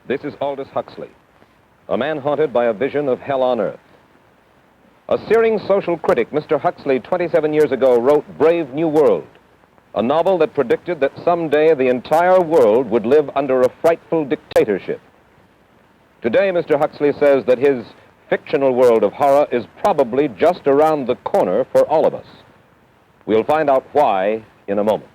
This is Aldous Huxley, a man haunted by a vision of hell on earth. A searing social critic, Mr. Huxley, 27 years ago, wrote Brave New World, a novel that predicted that someday the entire world would live under a frightful dictatorship. Today, Mr. Huxley says that his fictional world of horror is probably just around the corner for all of us. We'll find out why in a moment.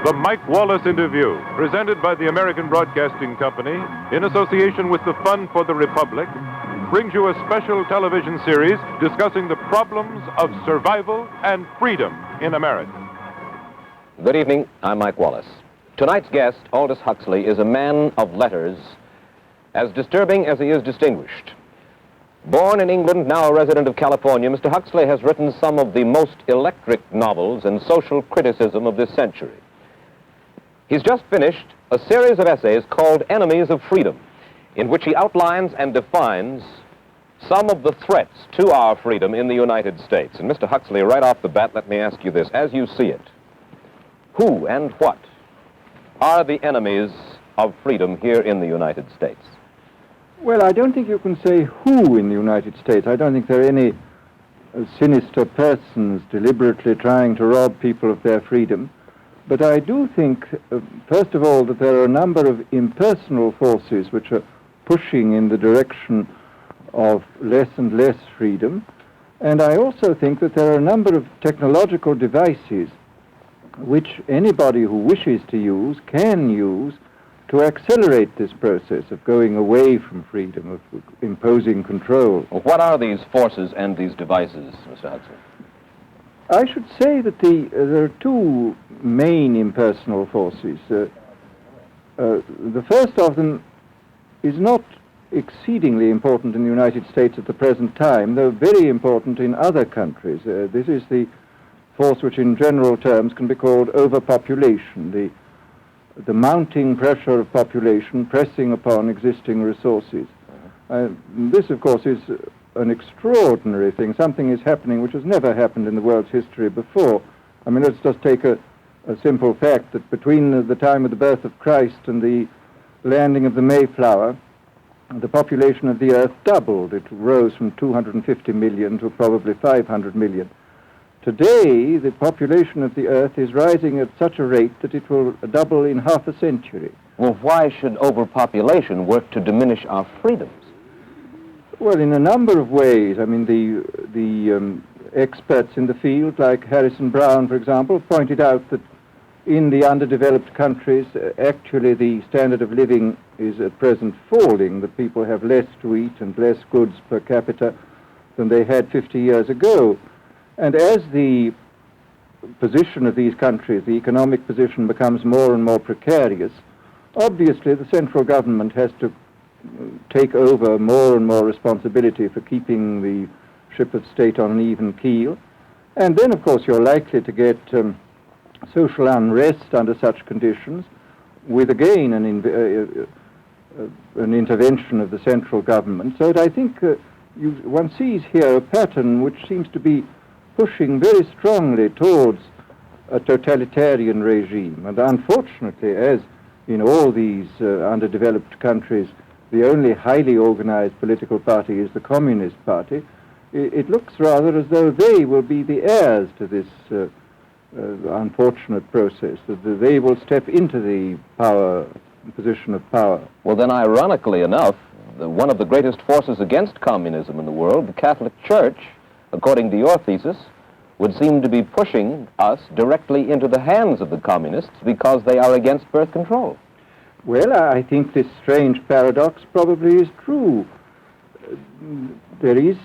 The Mike Wallace Interview, presented by the American Broadcasting Company in association with the Fund for the Republic, brings you a special television series discussing the problems of survival and freedom in America. Good evening. I'm Mike Wallace. Tonight's guest, Aldous Huxley, is a man of letters, as disturbing as he is distinguished. Born in England, now a resident of California, Mr. Huxley has written some of the most electric novels and social criticism of this century. He's just finished a series of essays called Enemies of Freedom, in which he outlines and defines some of the threats to our freedom in the United States. And Mr. Huxley, right off the bat, let me ask you this. As you see it, who and what are the enemies of freedom here in the United States? Well, I don't think you can say who in the United States. I don't think there are any sinister persons deliberately trying to rob people of their freedom. But I do think, first of all, that there are a number of impersonal forces which are pushing in the direction of less and less freedom. And I also think that there are a number of technological devices which anybody who wishes to use can use to accelerate this process of going away from freedom, of imposing control. Well, what are these forces and these devices, Mr. Huxley? I should say that there are two main impersonal forces. The first of them is not exceedingly important in the United States at the present time, though very important in other countries. This is the force which in general terms can be called overpopulation, the mounting pressure of population pressing upon existing resources. This, of course, is an extraordinary thing. Something is happening which has never happened in the world's history before. I mean, let's just take a simple fact that between the time of the birth of Christ and the landing of the Mayflower, the population of the Earth doubled. It rose from 250 million to probably 500 million. Today, the population of the Earth is rising at such a rate that it will double in half a century. Well, why should overpopulation work to diminish our freedoms? Well, in a number of ways. I mean, the experts in the field, like Harrison Brown, for example, pointed out that in the underdeveloped countries, actually the standard of living is at present falling, that people have less to eat and less goods per capita than they had 50 years ago. And as the position of these countries, the economic position, becomes more and more precarious, obviously the central government has to take over more and more responsibility for keeping the ship of state on an even keel. And then, of course, you're likely to get social unrest under such conditions, with again an intervention of the central government. So that I think one sees here a pattern which seems to be pushing very strongly towards a totalitarian regime. And unfortunately, as in all these underdeveloped countries, the only highly organized political party is the Communist Party, it looks rather as though they will be the heirs to this unfortunate process, that they will step into the position of power. Well, then, ironically enough, one of the greatest forces against communism in the world, the Catholic Church, according to your thesis, would seem to be pushing us directly into the hands of the communists because they are against birth control. Well, I think this strange paradox probably is true. There is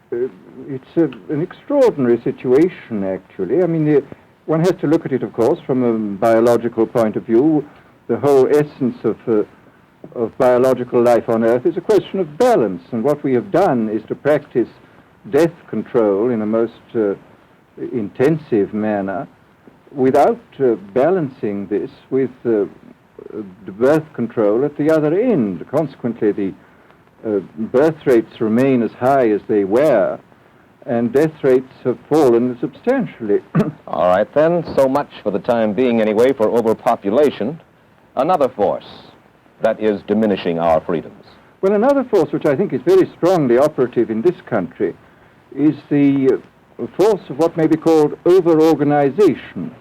it's an extraordinary situation, actually. I mean, one has to look at it, of course, from a biological point of view. The whole essence of biological life on Earth is a question of balance, and what we have done is to practice death control in a most intensive manner without balancing this with the birth control at the other end. Consequently, the birth rates remain as high as they were, and death rates have fallen substantially. All right, then. So much for the time being, anyway, for overpopulation. Another force that is diminishing our freedoms. Well, another force which I think is very strongly operative in this country is the force of what may be called over-organization.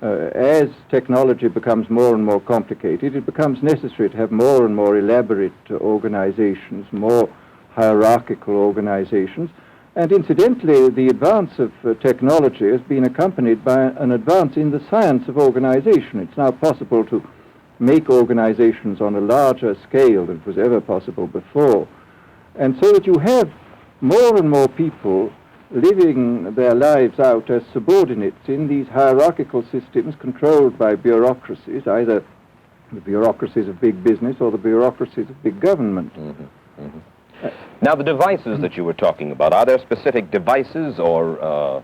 As technology becomes more and more complicated, it becomes necessary to have more and more elaborate organizations, more hierarchical organizations. And incidentally, the advance of technology has been accompanied by an advance in the science of organization. It's now possible to make organizations on a larger scale than was ever possible before. And so that you have more and more people living their lives out as subordinates in these hierarchical systems controlled by bureaucracies, either the bureaucracies of big business or the bureaucracies of big government. Mm-hmm. Mm-hmm. Now, the devices that you were talking about, are there specific devices or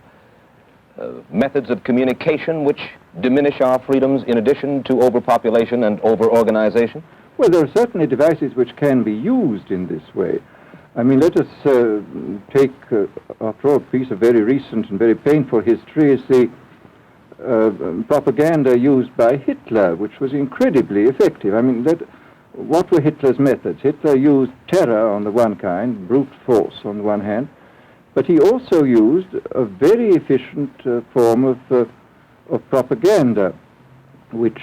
methods of communication which diminish our freedoms in addition to overpopulation and over-organization? Well, there are certainly devices which can be used in this way. I mean, let us take, after all, a piece of very recent and very painful history is the propaganda used by Hitler, which was incredibly effective. I mean, what were Hitler's methods? Hitler used terror on the one kind, brute force on the one hand, but he also used a very efficient form of propaganda, which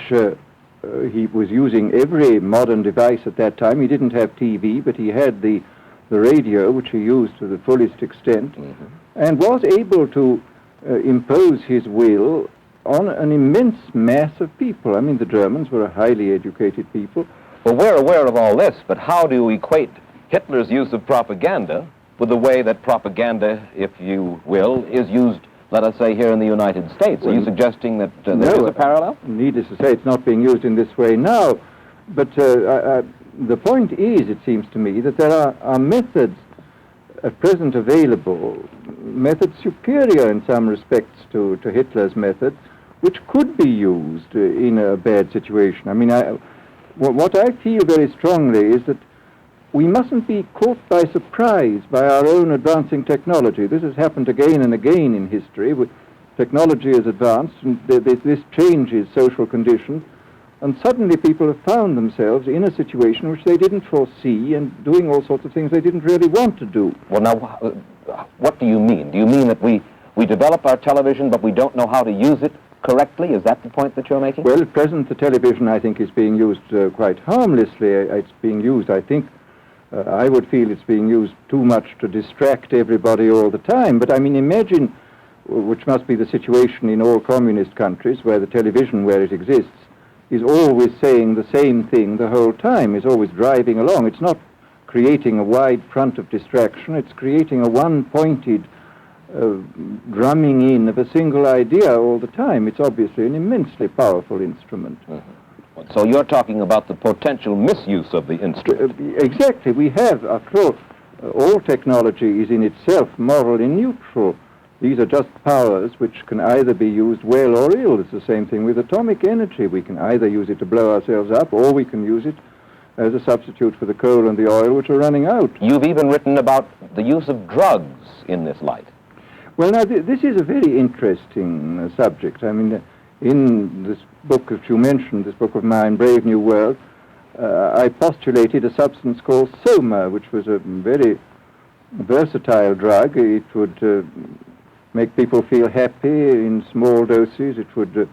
he was using every modern device at that time. He didn't have TV, but he had the radio, which he used to the fullest extent, mm-hmm. and was able to impose his will on an immense mass of people. I mean, the Germans were a highly educated people. Well, we're aware of all this, but how do you equate Hitler's use of propaganda with the way that propaganda, if you will, is used, let us say, here in the United States? Are you suggesting that there is a parallel? Needless to say, it's not being used in this way now, but the point is, it seems to me, that there are methods at present available, methods superior in some respects to Hitler's methods, which could be used in a bad situation. I mean, what I feel very strongly is that we mustn't be caught by surprise by our own advancing technology. This has happened again and again in history. Technology has advanced, and this changes social conditions. And suddenly people have found themselves in a situation which they didn't foresee and doing all sorts of things they didn't really want to do. Well, now, what do you mean? Do you mean that we develop our television, but we don't know how to use it correctly? Is that the point that you're making? Well, at present, the television, I think, is being used quite harmlessly. It's being used, I think, I would feel it's being used too much to distract everybody all the time. But, I mean, imagine, which must be the situation in all communist countries, where the television, where it exists, is always saying the same thing the whole time, is always driving along. It's not creating a wide front of distraction, it's creating a one-pointed drumming in of a single idea all the time. It's obviously an immensely powerful instrument. Mm-hmm. So you're talking about the potential misuse of the instrument. Exactly. We have, after all technology is in itself morally neutral. These are just powers which can either be used well or ill. It's the same thing with atomic energy. We can either use it to blow ourselves up, or we can use it as a substitute for the coal and the oil, which are running out. You've even written about the use of drugs in this light. Well, now, this is a very interesting subject. I mean, in this book that you mentioned, this book of mine, Brave New World, I postulated a substance called soma, which was a very versatile drug. It would make people feel happy in small doses. It would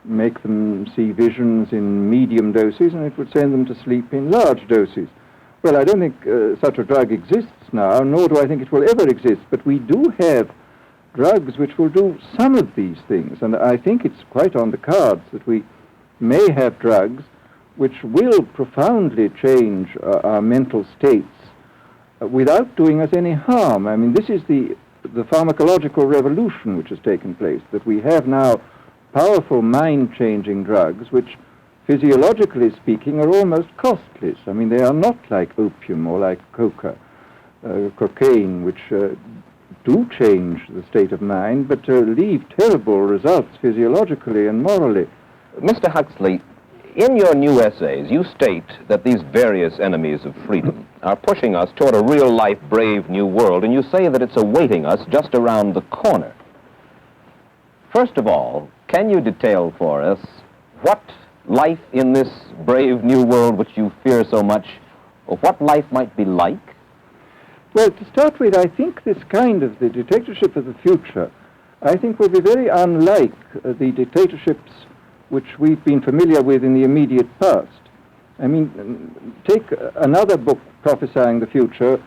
make them see visions in medium doses, and it would send them to sleep in large doses. Well, I don't think such a drug exists now, nor do I think it will ever exist, but we do have drugs which will do some of these things, and I think it's quite on the cards that we may have drugs which will profoundly change our mental states without doing us any harm. I mean, this is the pharmacological revolution which has taken place, that we have now powerful mind-changing drugs which, physiologically speaking, are almost costless. I mean, they are not like opium or like cocaine, which do change the state of mind, but leave terrible results physiologically and morally. Mr. Huxley, in your new essays, you state that these various enemies of freedom, are pushing us toward a real-life, brave new world, and you say that it's awaiting us just around the corner. First of all, can you detail for us what life in this brave new world which you fear so much, or what life might be like? Well, to start with, I think this kind of the dictatorship of the future, I think will be very unlike the dictatorships which we've been familiar with in the immediate past. I mean, take another book prophesying the future,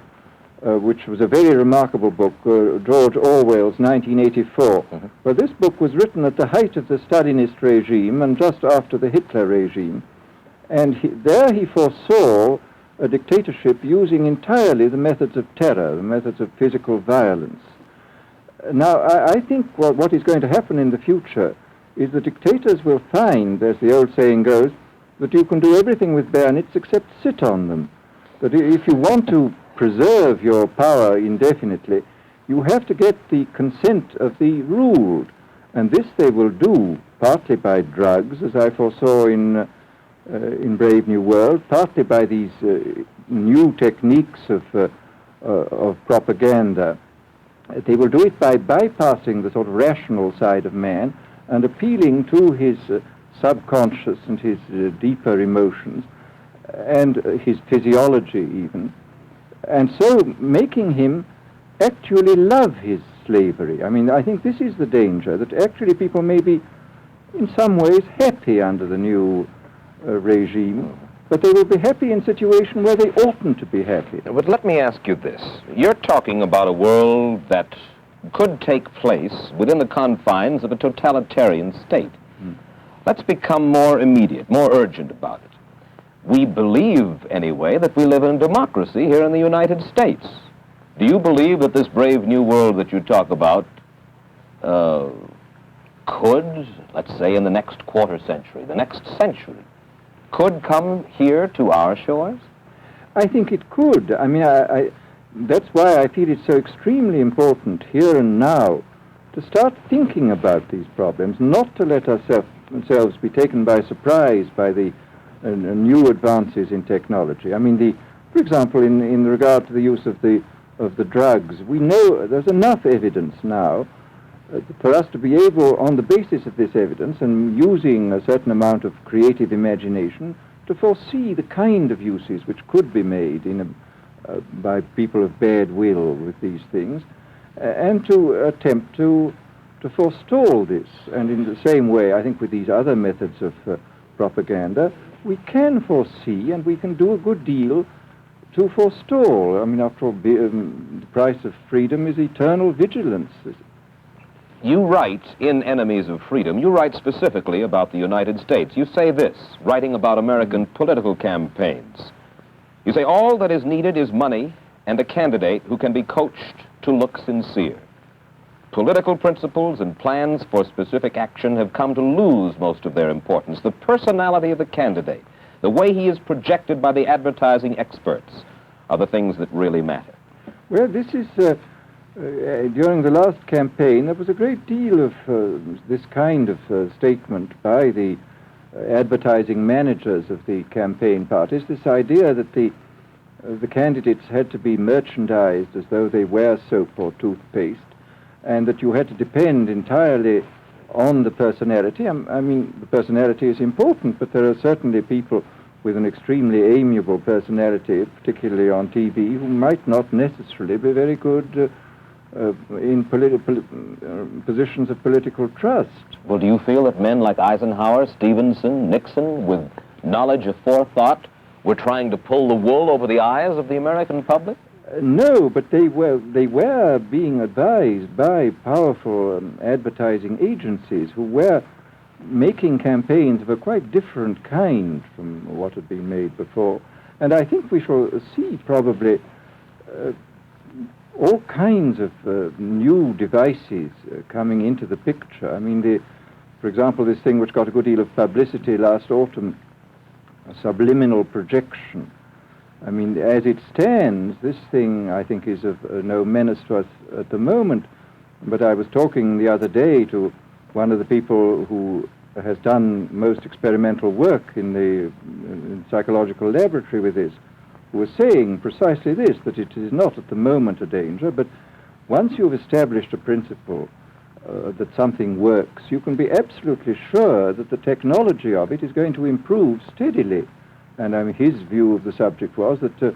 which was a very remarkable book, George Orwell's 1984. Mm-hmm. Well, this book was written at the height of the Stalinist regime and just after the Hitler regime. And there he foresaw a dictatorship using entirely the methods of terror, the methods of physical violence. Now, I think what is going to happen in the future is the dictators will find, as the old saying goes, that you can do everything with bayonets except sit on them. That if you want to preserve your power indefinitely, you have to get the consent of the ruled. And this they will do partly by drugs, as I foresaw in Brave New World, partly by these new techniques of propaganda. They will do it by bypassing the sort of rational side of man and appealing to his subconscious and his deeper emotions and his physiology even, and so making him actually love his slavery. I mean, I think this is the danger, that actually people may be in some ways happy under the new regime, but they will be happy in a situation where they oughtn't to be happy. But let me ask you this. You're talking about a world that could take place within the confines of a totalitarian state. Let's become more immediate, more urgent about it. We believe, anyway, that we live in a democracy here in the United States. Do you believe that this brave new world that you talk about could, let's say, in the next quarter century, the next century, could come here to our shores? I think it could. I mean, that's why I feel it's so extremely important here and now to start thinking about these problems, not to let ourselves be taken by surprise by the new advances in technology. I mean, for example, in regard to the use of the drugs, we know there's enough evidence now for us to be able, on the basis of this evidence and using a certain amount of creative imagination, to foresee the kind of uses which could be made by people of bad will with these things, and to attempt to forestall this. And in the same way, I think with these other methods of propaganda, we can foresee and we can do a good deal to forestall. I mean, after all, the price of freedom is eternal vigilance. You write in Enemies of Freedom, you write specifically about the United States. You say this, writing about American political campaigns. You say, all that is needed is money and a candidate who can be coached to look sincere. Political principles and plans for specific action have come to lose most of their importance. The personality of the candidate, the way he is projected by the advertising experts, are the things that really matter. Well, this is... during the last campaign, there was a great deal of this kind of statement by the advertising managers of the campaign parties, this idea that the candidates had to be merchandised as though they were soap or toothpaste, and that you had to depend entirely on the personality. I mean, the personality is important, but there are certainly people with an extremely amiable personality, particularly on TV, who might not necessarily be very good in positions of political trust. Well, do you feel that men like Eisenhower, Stevenson, Nixon, with knowledge of forethought, were trying to pull the wool over the eyes of the American public? No, but they were being advised by powerful advertising agencies who were making campaigns of a quite different kind from what had been made before. And I think we shall see probably all kinds of new devices coming into the picture. I mean, for example, this thing which got a good deal of publicity last autumn, subliminal projection. I mean, as it stands, this thing, I think, is of no menace to us at the moment. But I was talking the other day to one of the people who has done most experimental work in the psychological laboratory with this, was saying precisely this, that it is not at the moment a danger, but once you've established a principle that something works, you can be absolutely sure that the technology of it is going to improve steadily. And I mean, his view of the subject was that,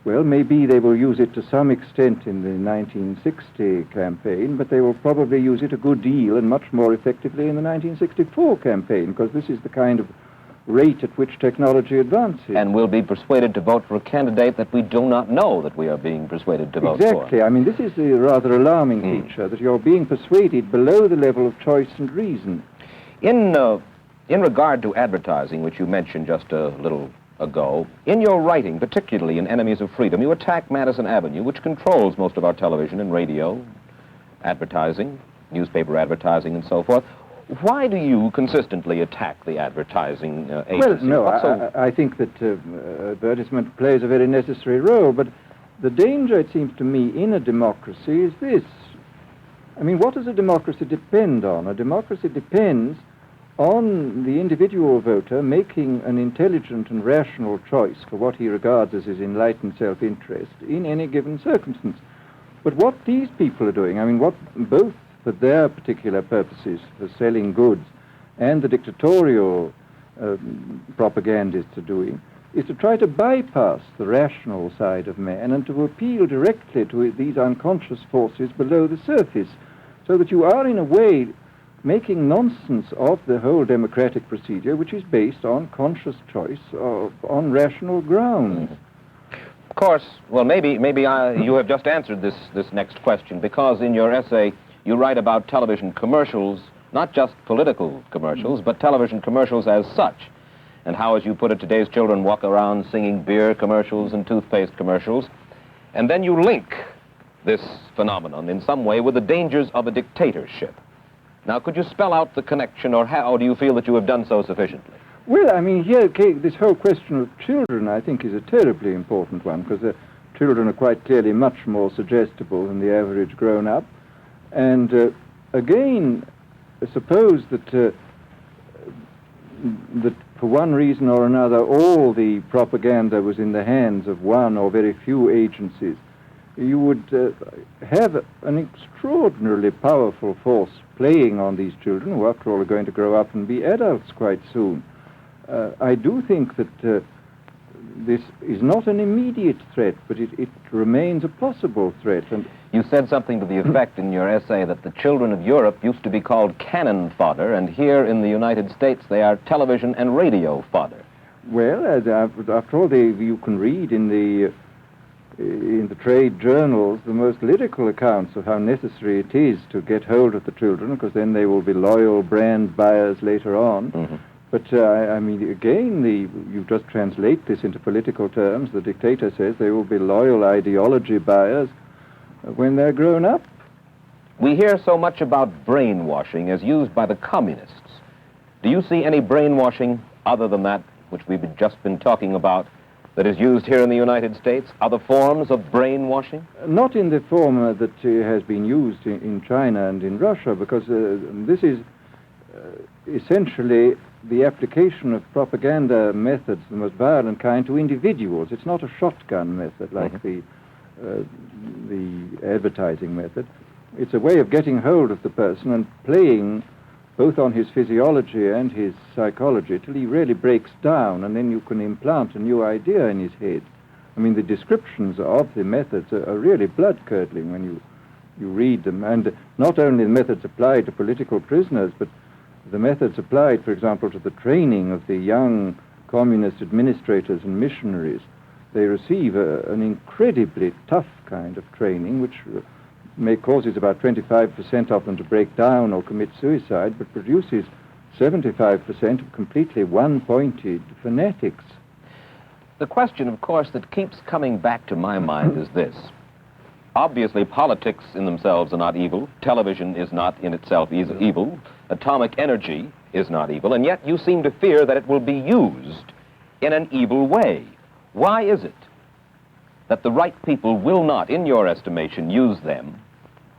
well, maybe they will use it to some extent in the 1960 campaign, but they will probably use it a good deal and much more effectively in the 1964 campaign, because this is the kind of rate at which technology advances. And we'll be persuaded to vote for a candidate that we do not know that we are being persuaded to vote for. Exactly. I mean, this is the rather alarming feature, that you're being persuaded below the level of choice and reason. In regard to advertising, which you mentioned just a little ago, in your writing, particularly in Enemies of Freedom, you attack Madison Avenue, which controls most of our television and radio advertising, newspaper advertising, and so forth. Why do you consistently attack the advertising agency? Well, no, I think that advertisement plays a very necessary role, but the danger, it seems to me, in a democracy is this. I mean, what does a democracy depend on? A democracy depends on the individual voter making an intelligent and rational choice for what he regards as his enlightened self-interest in any given circumstance. But what these people are doing, I mean, what both for their particular purposes, for selling goods, and the dictatorial propagandists are doing, is to try to bypass the rational side of man and to appeal directly to these unconscious forces below the surface, so that you are, in a way, making nonsense of the whole democratic procedure, which is based on conscious choice on rational grounds. Of course, well, maybe you have just answered this next question, because in your essay you write about television commercials, not just political commercials, but television commercials as such, and how, as you put it, today's children walk around singing beer commercials and toothpaste commercials, and then you link this phenomenon in some way with the dangers of a dictatorship. Now, could you spell out the connection, or how do you feel that you have done so sufficiently? Well, I mean, here, this whole question of children, I think, is a terribly important one, because children are quite clearly much more suggestible than the average grown-up. And again, suppose that for one reason or another, all the propaganda was in the hands of one or very few agencies, you would have an extraordinarily powerful force playing on these children, who after all are going to grow up and be adults quite soon. I do think that this is not an immediate threat, but it remains a possible threat. And you said something to the effect in your essay that the children of Europe used to be called cannon fodder, and here in the United States they are television and radio fodder. Well, after all, you can read in the trade journals the most lyrical accounts of how necessary it is to get hold of the children, because then they will be loyal brand buyers later on. Mm-hmm. But, I mean, again, you just translate this into political terms. The dictator says they will be loyal ideology buyers when they're grown up. We hear so much about brainwashing as used by the communists. Do you see any brainwashing other than that which we've just been talking about that is used here in the United States? Other forms of brainwashing? Not in the form that has been used in China and in Russia, because this is essentially the application of propaganda methods, the most violent kind, to individuals. It's not a shotgun method like the advertising method. It's a way of getting hold of the person and playing both on his physiology and his psychology till he really breaks down, and then you can implant a new idea in his head. I mean, the descriptions of the methods are really blood-curdling when you read them, and not only the methods applied to political prisoners, but the methods applied, for example, to the training of the young communist administrators and missionaries. They receive an incredibly tough kind of training, which causes about 25% of them to break down or commit suicide, but produces 75% of completely one-pointed fanatics. The question, of course, that keeps coming back to my mind is this. Obviously, politics in themselves are not evil. Television is not in itself evil. Atomic energy is not evil. And yet you seem to fear that it will be used in an evil way. Why is it that the right people will not, in your estimation, use them?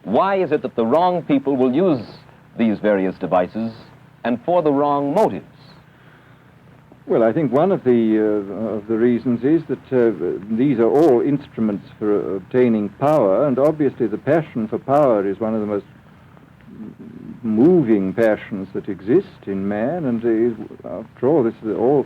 Why is it that the wrong people will use these various devices and for the wrong motives? Well, I think one of the reasons is that these are all instruments for obtaining power, and obviously the passion for power is one of the most moving passions that exist in man, and after all, all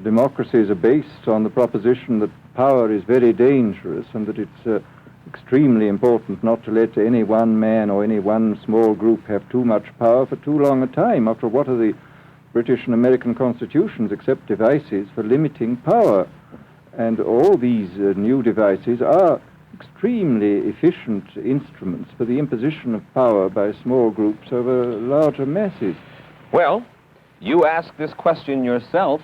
democracies are based on the proposition that power is very dangerous and that it's extremely important not to let any one man or any one small group have too much power for too long a time. After all, what are the British and American constitutions except devices for limiting power? And all these new devices are extremely efficient instruments for the imposition of power by small groups over larger masses. Well, you ask this question yourself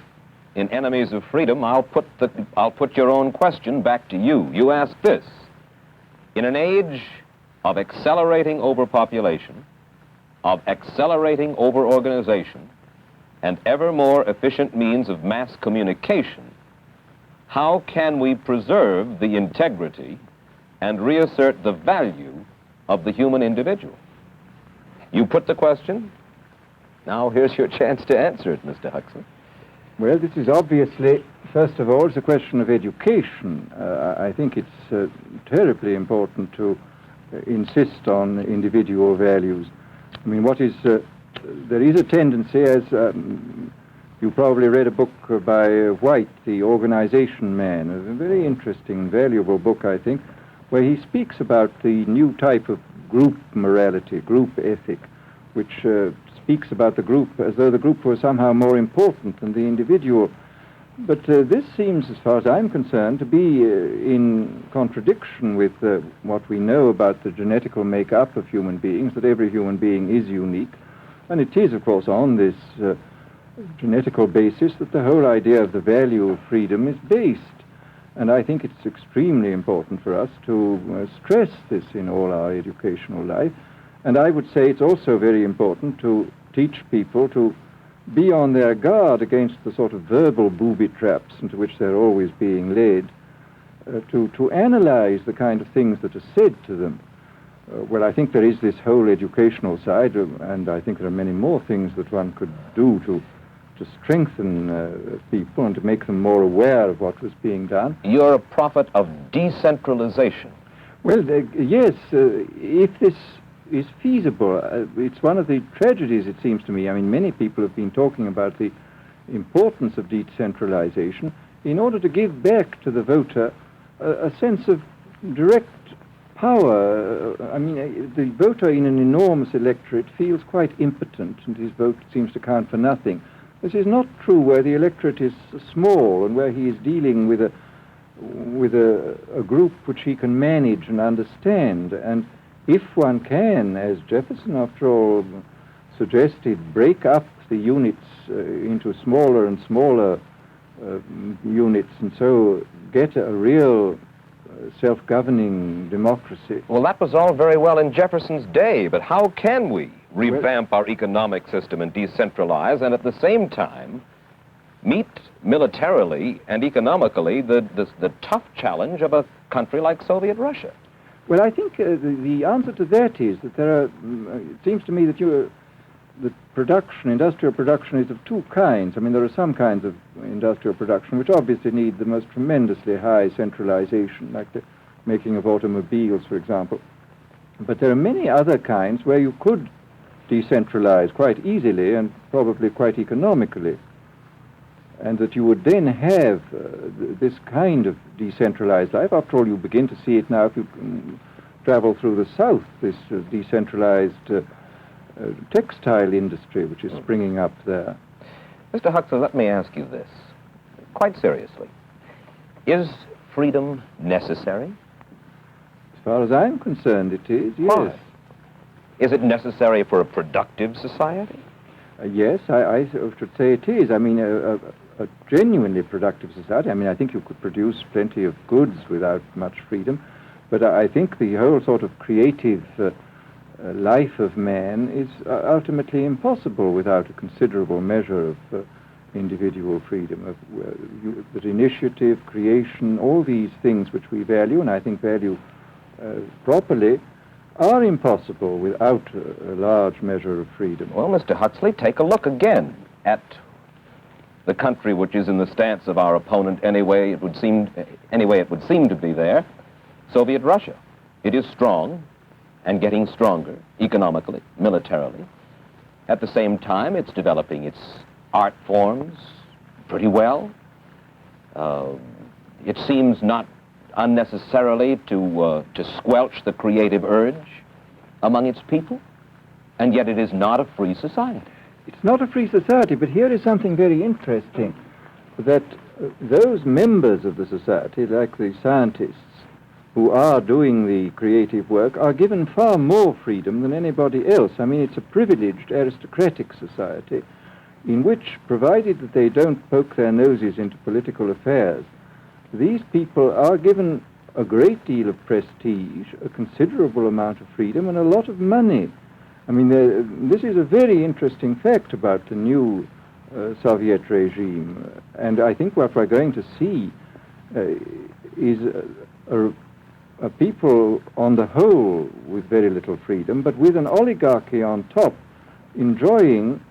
in Enemies of Freedom. I'll put your own question back to you. You ask this: in an age of accelerating overpopulation, of accelerating overorganization, and ever more efficient means of mass communication, how can we preserve the integrity and reassert the value of the human individual? You put the question. Now here's your chance to answer it, Mr. Huxley. Well, this is obviously, first of all, it's a question of education. I think it's terribly important to insist on individual values. I mean, there is a tendency, as you probably read a book by White, The Organization Man, a very interesting, valuable book, I think, where he speaks about the new type of group morality, group ethic, which speaks about the group as though the group was somehow more important than the individual. But this seems, as far as I'm concerned, to be in contradiction with what we know about the genetical makeup of human beings, that every human being is unique. And it is, of course, on this genetical basis that the whole idea of the value of freedom is based. And I think it's extremely important for us to stress this in all our educational life. And I would say it's also very important to teach people to be on their guard against the sort of verbal booby traps into which they're always being led, to analyze the kind of things that are said to them. Well, I think there is this whole educational side, and I think there are many more things that one could do to strengthen people and to make them more aware of what was being done. You're a prophet of decentralization. Well, yes, if this is feasible. It's one of the tragedies, it seems to me. I mean, many people have been talking about the importance of decentralization in order to give back to the voter a sense of direct power. I mean, the voter in an enormous electorate feels quite impotent, and his vote seems to count for nothing. This is not true where the electorate is small and where he is dealing with a group which he can manage and understand. And if one can, as Jefferson, after all, suggested, break up the units into smaller and smaller units and so get a real self-governing democracy. Well, that was all very well in Jefferson's day, but how can we revamp our economic system and decentralize and at the same time meet militarily and economically the tough challenge of a country like Soviet Russia? Well, I think the answer to that is that there are, it seems to me that industrial production is of two kinds. I mean, there are some kinds of industrial production which obviously need the most tremendously high centralization, like the making of automobiles, for example. But there are many other kinds where you could decentralize quite easily and probably quite economically, and that you would then have this kind of decentralized life. After all, you begin to see it now if you travel through the South, this decentralized textile industry which is springing up there. Mr. Huxley, let me ask you this, quite seriously. Is freedom necessary? As far as I'm concerned, it is, yes. Why? Is it necessary for a productive society? Yes, I should say it is. I mean, a genuinely productive society. I mean, I think you could produce plenty of goods without much freedom, but I think the whole sort of creative life of man is ultimately impossible without a considerable measure of individual freedom, that initiative, creation, all these things which we value, and I think value properly, are impossible without a large measure of freedom. Well, Mr. Huxley, take a look again at the country which is in the stance of our opponent anyway it would seem to be there, Soviet Russia. It is strong and getting stronger economically, militarily. At the same time, it's developing its art forms pretty well. It seems not unnecessarily to squelch the creative urge among its people, and yet it is not a free society. It's not a free society, but here is something very interesting, that those members of the society, like the scientists who are doing the creative work, are given far more freedom than anybody else. I mean, it's a privileged aristocratic society in which, provided that they don't poke their noses into political affairs, these people are given a great deal of prestige, a considerable amount of freedom, and a lot of money. I mean, this is a very interesting fact about the new Soviet regime, and I think what we're going to see is a people on the whole with very little freedom, but with an oligarchy on top enjoying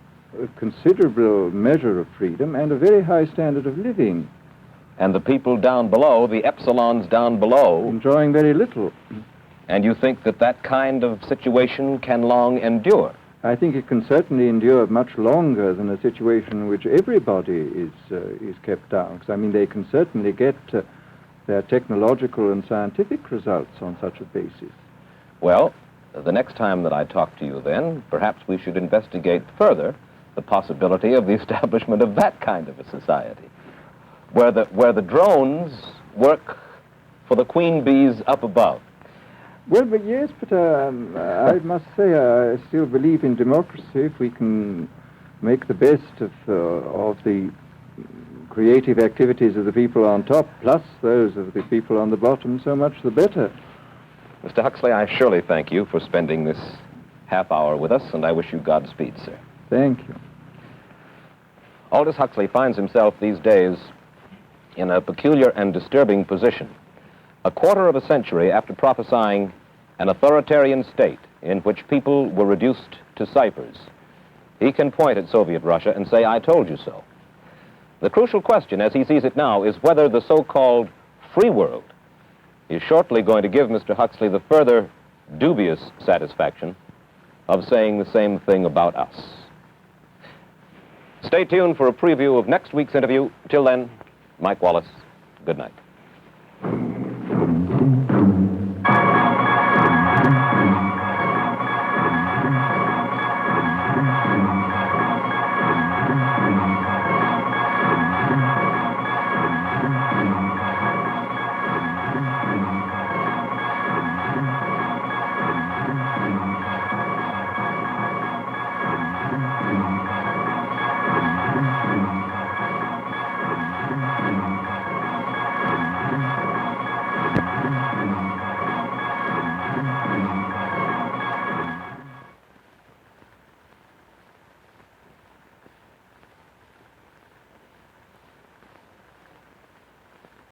a considerable measure of freedom and a very high standard of living. And the people down below, the epsilons down below, enjoying very little. And you think that that kind of situation can long endure? I think it can certainly endure much longer than a situation in which everybody is kept down. Because, I mean, they can certainly get their technological and scientific results on such a basis. Well, the next time that I talk to you then, perhaps we should investigate further the possibility of the establishment of that kind of a society, where the drones work for the queen bees up above. Well, but yes, but I must say I still believe in democracy. If we can make the best of the creative activities of the people on top, plus those of the people on the bottom, so much the better. Mr. Huxley, I surely thank you for spending this half hour with us, and I wish you Godspeed, sir. Thank you. Aldous Huxley finds himself these days in a peculiar and disturbing position. A quarter of a century after prophesying an authoritarian state in which people were reduced to ciphers, he can point at Soviet Russia and say, "I told you so." The crucial question, as he sees it now, is whether the so-called free world is shortly going to give Mr. Huxley the further dubious satisfaction of saying the same thing about us. Stay tuned for a preview of next week's interview. Till then, Mike Wallace, good night.